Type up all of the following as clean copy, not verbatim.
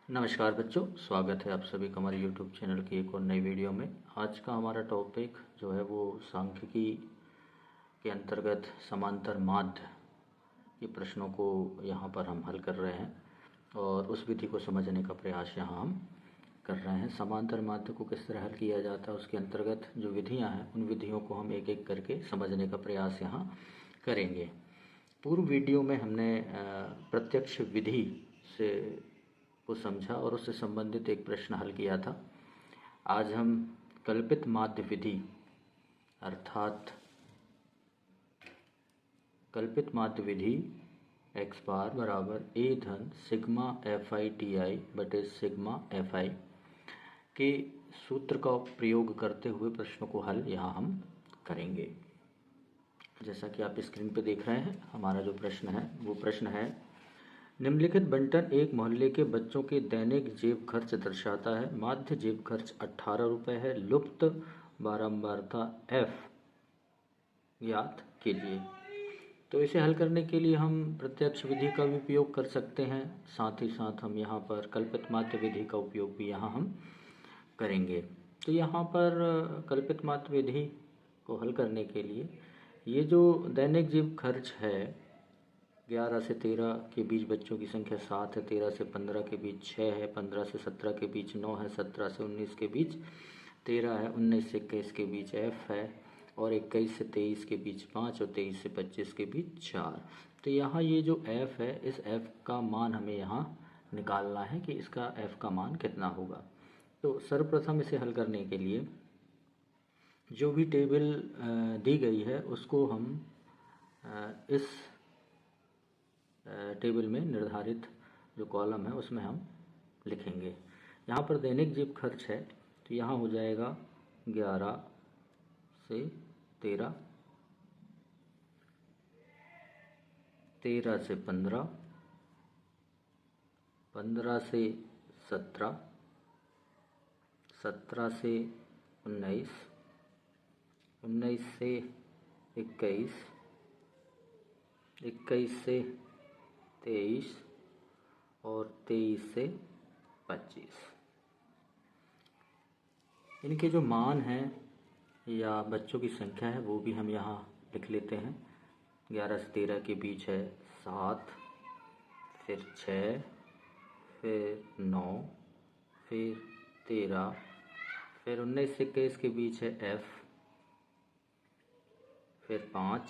नमस्कार बच्चों, स्वागत है आप सभी का हमारे YouTube चैनल की एक और नई वीडियो में। आज का हमारा टॉपिक जो है वो सांख्यिकी के अंतर्गत समांतर माध्य के प्रश्नों को यहाँ पर हम हल कर रहे हैं और उस विधि को समझने का प्रयास यहाँ हम कर रहे हैं। समांतर माध्य को किस तरह हल किया जाता है, उसके अंतर्गत जो विधियाँ हैं उन विधियों को हम एक एक करके समझने का प्रयास यहाँ करेंगे। पूर्व वीडियो में हमने प्रत्यक्ष विधि से को समझा और उससे संबंधित एक प्रश्न हल किया था। आज हम कल्पित माध्य विधि अर्थात कल्पित माध्य विधि x बार बराबर a धन सिग्मा FI/TI बटे सिग्मा FI के सूत्र का प्रयोग करते हुए प्रश्नों को हल यहाँ हम करेंगे। जैसा कि आप स्क्रीन पर देख रहे हैं, हमारा जो प्रश्न है वो प्रश्न है, निम्नलिखित बंटन एक मोहल्ले के बच्चों के दैनिक जेब खर्च दर्शाता है। माध्य जेब खर्च 18 रुपये है। लुप्त बारंबारता F ज्ञात कीजिए। तो इसे हल करने के लिए हम प्रत्यक्ष विधि का भी उपयोग कर सकते हैं, साथ ही साथ हम यहाँ पर कल्पित माध्य विधि का उपयोग भी यहाँ हम करेंगे। तो यहाँ पर कल्पित माध्य विधि को हल करने के लिए ये जो दैनिक जेब खर्च है 11 से 13 के बीच बच्चों की संख्या 7 है, 13 से 15 के बीच 6 है, 15 से 17 के बीच 9 है, 17 से 19 के बीच 13 है, 19 से 21 के बीच F है और 21 से 23 के बीच 5 और 23 से 25 के बीच 4। तो यहाँ ये जो F है, इस F का मान हमें यहाँ निकालना है कि इसका F का मान कितना होगा। तो सर्वप्रथम इसे हल करने के लिए जो भी टेबल दी गई है उसको हम इस टेबल में निर्धारित जो कॉलम है उसमें हम लिखेंगे। यहाँ पर दैनिक जेब खर्च है तो यहाँ हो जाएगा 11 से 13, 13 से 15, 15 से 17, 17 से 19, 19 से 21, 21 से 23 और 23 से 25। इनके जो मान हैं या बच्चों की संख्या है वो भी हम यहाँ लिख लेते हैं। 11 से 13 के बीच है 7, फिर 6, फिर 9, फिर 13, फिर 19 से 21 के बीच है F, फिर 5,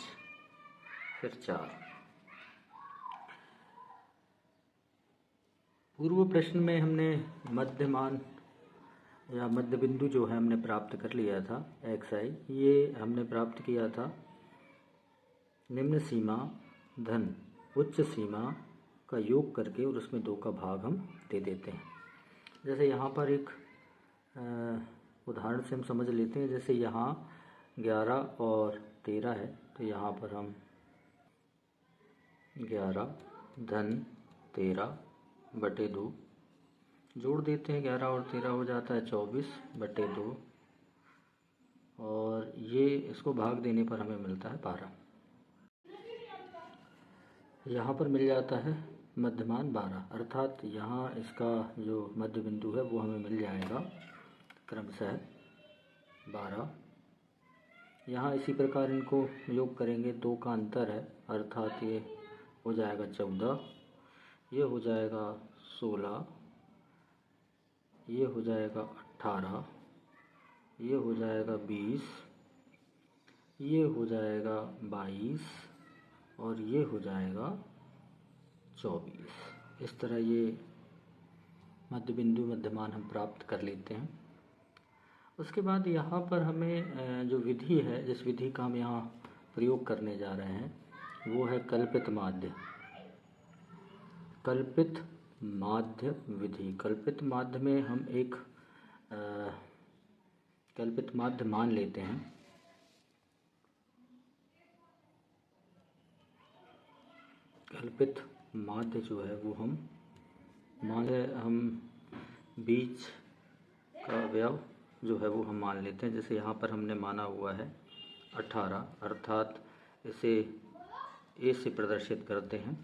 फिर 4। पूर्व प्रश्न में हमने मध्यमान या मध्य बिंदु जो है हमने प्राप्त कर लिया था XI, ये हमने प्राप्त किया था निम्न सीमा धन उच्च सीमा का योग करके और उसमें 2 का भाग हम दे देते हैं। जैसे यहाँ पर एक उदाहरण से हम समझ लेते हैं। जैसे यहाँ 11 और 13 है तो यहाँ पर हम 11 धन 13 बटे 2 जोड़ देते हैं। 11 और 13 हो जाता है 24 बटे 2 और ये इसको भाग देने पर हमें मिलता है 12। यहाँ पर मिल जाता है मध्यमान 12, अर्थात यहाँ इसका जो मध्य बिंदु है वो हमें मिल जाएगा क्रमशः 12। यहाँ इसी प्रकार इनको योग करेंगे, 2 का अंतर है अर्थात ये हो जाएगा 14, ये हो जाएगा 16, ये हो जाएगा 18, ये हो जाएगा 20, ये हो जाएगा 22 और ये हो जाएगा 24। इस तरह ये मध्य बिंदु मध्यमान हम प्राप्त कर लेते हैं। उसके बाद यहाँ पर हमें जो विधि है, जिस विधि का हम यहाँ प्रयोग करने जा रहे हैं वो है कल्पित माध्य। कल्पित माध्य विधि। कल्पित माध्य में हम एक कल्पित माध्य मान लेते हैं। कल्पित माध्य जो है वो हम बीच का अवयव जो है वो हम मान लेते हैं। जैसे यहाँ पर हमने माना हुआ है 18, अर्थात इसे A से प्रदर्शित करते हैं।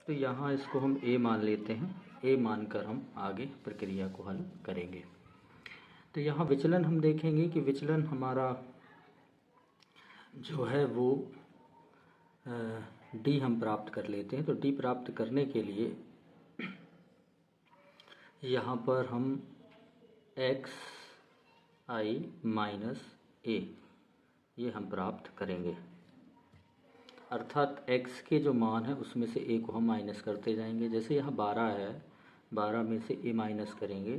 तो यहाँ इसको हम a मान लेते हैं, a मानकर हम आगे प्रक्रिया को हल करेंगे। तो यहाँ विचलन हम देखेंगे कि विचलन हमारा जो है वो d हम प्राप्त कर लेते हैं। तो d प्राप्त करने के लिए यहाँ पर हम x i माइनस a ये हम प्राप्त करेंगे, अर्थात x के जो मान है उसमें से a को हम माइनस करते जाएंगे। जैसे यहाँ 12 है, 12 में से a माइनस करेंगे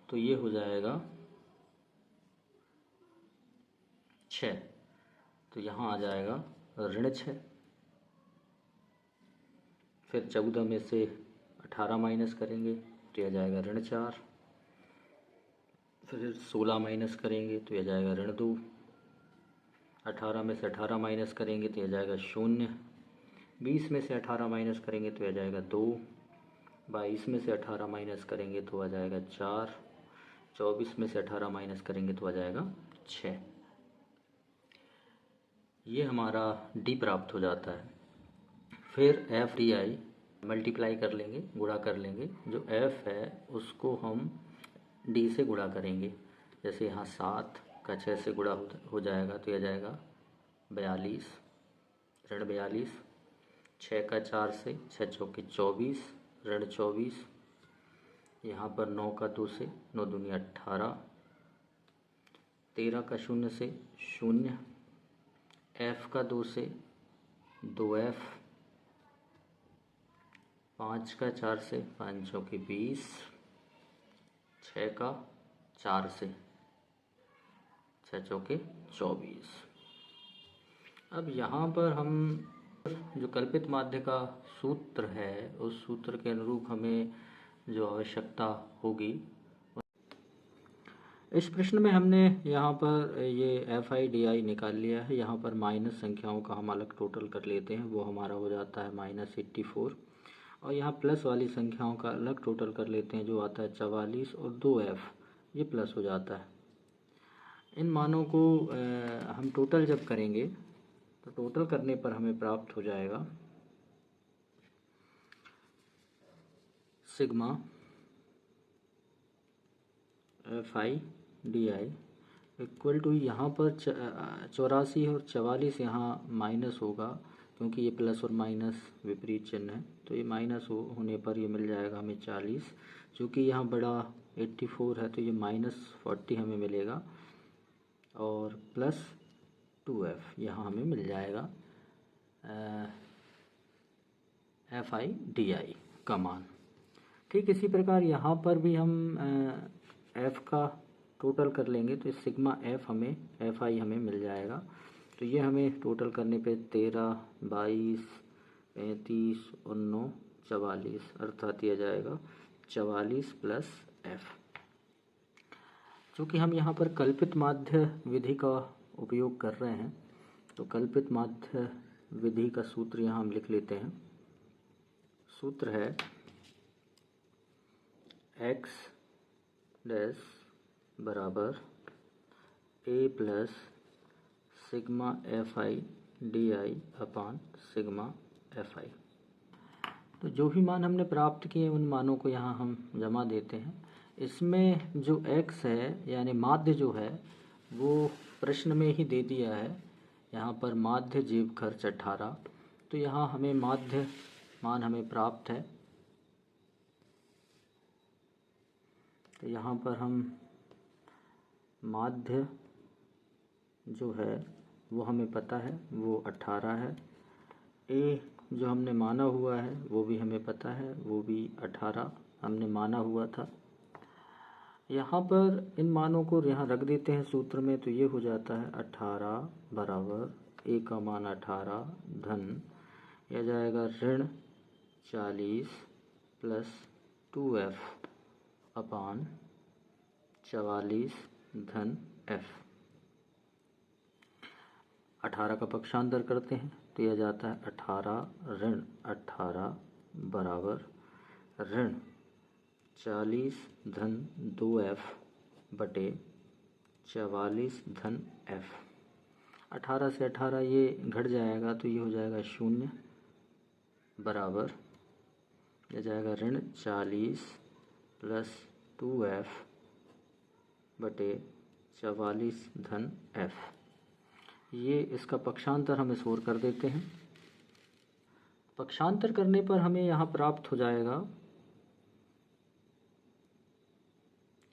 तो ये हो जाएगा 6, तो यहाँ आ जाएगा ऋण 6। फिर 14 में से 18 माइनस करेंगे तो यह जाएगा ऋण 4। फिर 16 माइनस करेंगे तो यह जाएगा ऋण 2। 18 में से 18 माइनस करेंगे तो यह जाएगा 0। 20 में से 18 माइनस करेंगे तो यह जाएगा 2। 22 में से 18 माइनस करेंगे तो आ जाएगा 4। 24 में से 18 माइनस करेंगे तो आ जाएगा 6। ये हमारा d प्राप्त हो जाता है। फिर f डी आई मल्टीप्लाई कर लेंगे, गुणा कर लेंगे। जो f है उसको हम d से गुणा करेंगे। जैसे यहाँ 7 का 6 से गुणा हो जाएगा तो यह जाएगा 42, ऋण 42। 6 का 4 से 6 चौके 24, ऋण 24। यहाँ पर 9 का 2 से 9 दूनी 18। 13 का 0 से 0। f का 2 से 2f। 5 का 4 से 5 चौके 20। 6 का 4 से 6 चौके 24। अब यहाँ पर हम जो कल्पित माध्य का सूत्र है उस सूत्र के अनुरूप हमें जो आवश्यकता होगी, इस प्रश्न में हमने यहाँ पर ये एफ आई डी आई निकाल लिया है। यहाँ पर माइनस संख्याओं का हम अलग टोटल कर लेते हैं, वो हमारा हो जाता है -84। और यहाँ प्लस वाली संख्याओं का अलग टोटल कर लेते हैं, जो आता है 44 और 2f, ये प्लस हो जाता है। इन मानों को हम टोटल जब करेंगे तो टोटल करने पर हमें प्राप्त हो जाएगा sigma f i d i equal to, यहाँ पर 84 और 44 यहाँ माइनस होगा क्योंकि ये प्लस और माइनस विपरीत चिन्ह है, तो ये माइनस होने पर ये मिल जाएगा हमें 40। चूँकि यहाँ बड़ा 84 है तो ये -40 हमें मिलेगा और प्लस 2f यहाँ हमें मिल जाएगा एफ आई डी आई का मान। ठीक इसी प्रकार यहाँ पर भी हम f का टोटल कर लेंगे तो सिग्मा f हमें एफ आई हमें मिल जाएगा। तो ये हमें टोटल करने पे 13, 22, 35 और 9 44, अर्थात यह जाएगा 44 प्लस f। चूँकि हम यहाँ पर कल्पित माध्य विधि का उपयोग कर रहे हैं तो कल्पित माध्य विधि का सूत्र यहाँ हम लिख लेते हैं। सूत्र है x डैश बराबर a plus sigma f i d I upon sigma f आई। तो जो भी मान हमने प्राप्त किए उन मानों को यहाँ हम जमा देते हैं। इसमें जो x है यानी माध्य जो है वो प्रश्न में ही दे दिया है। यहाँ पर माध्य जीव खर्च 18, तो यहाँ हमें माध्य मान हमें प्राप्त है। तो यहाँ पर हम माध्य जो है वो हमें पता है, वो 18 है। a जो हमने माना हुआ है वो भी हमें पता है, वो भी 18 हमने माना हुआ था। यहाँ पर इन मानों को यहाँ रख देते हैं सूत्र में, तो ये हो जाता है 18 बराबर a का मान 18 धन यह जाएगा ऋण 40 प्लस 2f अपान 44 धन f। 18 का पक्षांतर करते हैं तो यह जाता है 18 ऋण 18 बराबर ऋण 40 धन 2f बटे 44 धन f। 18 से 18 ये घट जाएगा तो ये हो जाएगा 0 बराबर यह जाएगा ऋण 40 प्लस 2f बटे 44 धन f। ये इसका पक्षांतर हम इस ओर कर देते हैं। पक्षांतर करने पर हमें यहाँ प्राप्त हो जाएगा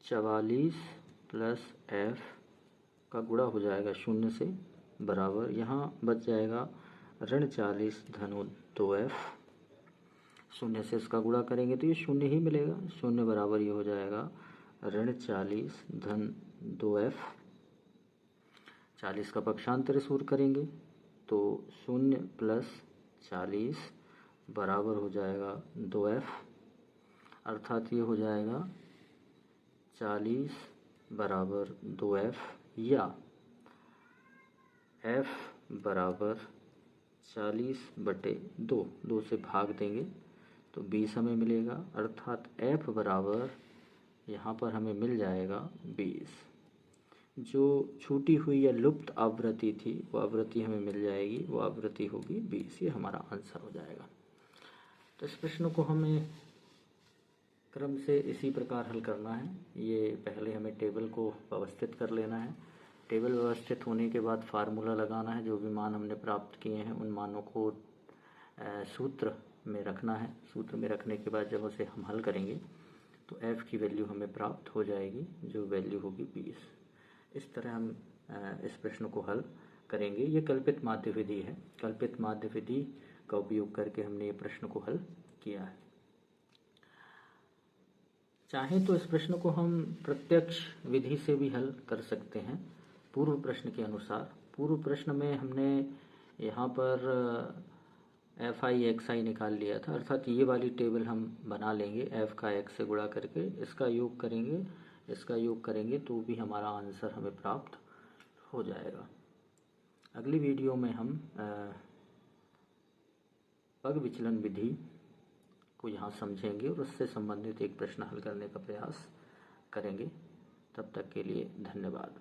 44 प्लस f का गुणा हो जाएगा 0 से बराबर, यहाँ बच जाएगा ऋण 40 धन 2f। 0 से इसका गुणा करेंगे तो ये 0 ही मिलेगा। 0 बराबर ये हो जाएगा ऋण 40 धन 2f। 40 का पक्षांतर इस ओर करेंगे तो 0 प्लस 40 बराबर हो जाएगा 2f, अर्थात ये हो जाएगा 40 बराबर 2f या f बराबर 40 बटे 2, 2 से भाग देंगे तो 20 हमें मिलेगा, अर्थात f बराबर यहाँ पर हमें मिल जाएगा 20। जो छूटी हुई या लुप्त आवृत्ति थी वो आवृत्ति हमें मिल जाएगी, वो आवृत्ति होगी 20। ये हमारा आंसर हो जाएगा। तो इस प्रश्न को हमें क्रम से इसी प्रकार हल करना है। ये पहले हमें टेबल को व्यवस्थित कर लेना है। टेबल व्यवस्थित होने के बाद फार्मूला लगाना है। जो भी मान हमने प्राप्त किए हैं उन मानों को सूत्र में रखना है। सूत्र में रखने के बाद जब उसे हम हल करेंगे तो f की वैल्यू हमें प्राप्त हो जाएगी, जो वैल्यू होगी 20। इस तरह हम इस प्रश्न को हल करेंगे। ये कल्पित माध्य विधि है। कल्पित माध्य विधि का उपयोग करके हमने ये प्रश्न को हल किया है। चाहें तो इस प्रश्न को हम प्रत्यक्ष विधि से भी हल कर सकते हैं पूर्व प्रश्न के अनुसार। पूर्व प्रश्न में हमने यहाँ पर fi निकाल लिया था, अर्थात ये वाली टेबल हम बना लेंगे। f का x से गुणा करके इसका योग करेंगे तो भी हमारा आंसर हमें प्राप्त हो जाएगा। अगली वीडियो में हम पग विचलन विधि को यहाँ समझेंगे और उससे संबंधित एक प्रश्न हल करने का प्रयास करेंगे। तब तक के लिए धन्यवाद।